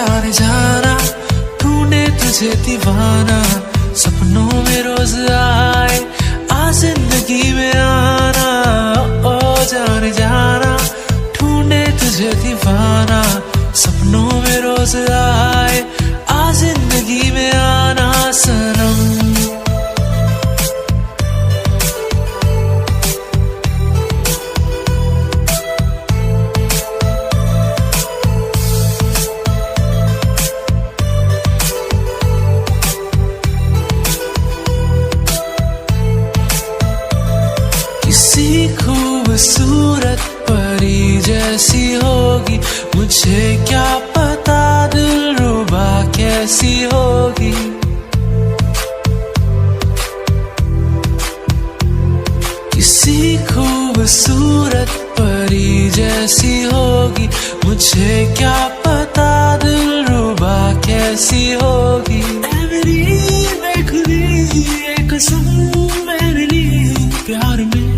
जाने जाना ढूंढे तुझे दीवाना सपनों में रोज आए आ जिंदगी में आना ओ जाने जाना ढूंढे तुझे दीवाना सपनों में रोज आए आ जिंदगी में आना सनम किसी खूबसूरत परी जैसी होगी मुझे क्या पता दिलरुबा कैसी होगी किसी खूबसूरत परी जैसी होगी मुझे क्या पता दिलरुबा कैसी होगी ऐ मेरी बेखुदी एक कसम मेरे लिए प्यार में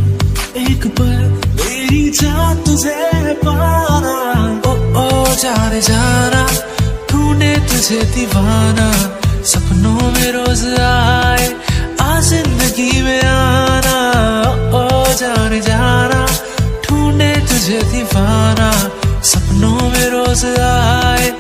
एक पल मेरी जान तुझे पाना ओ जाने जाना ढूंढे तुझे दीवाना सपनों में रोज आए आ जिंदगी में आना ओ जाने जाना ढूंढे तुझे दीवाना सपनों में रोज आए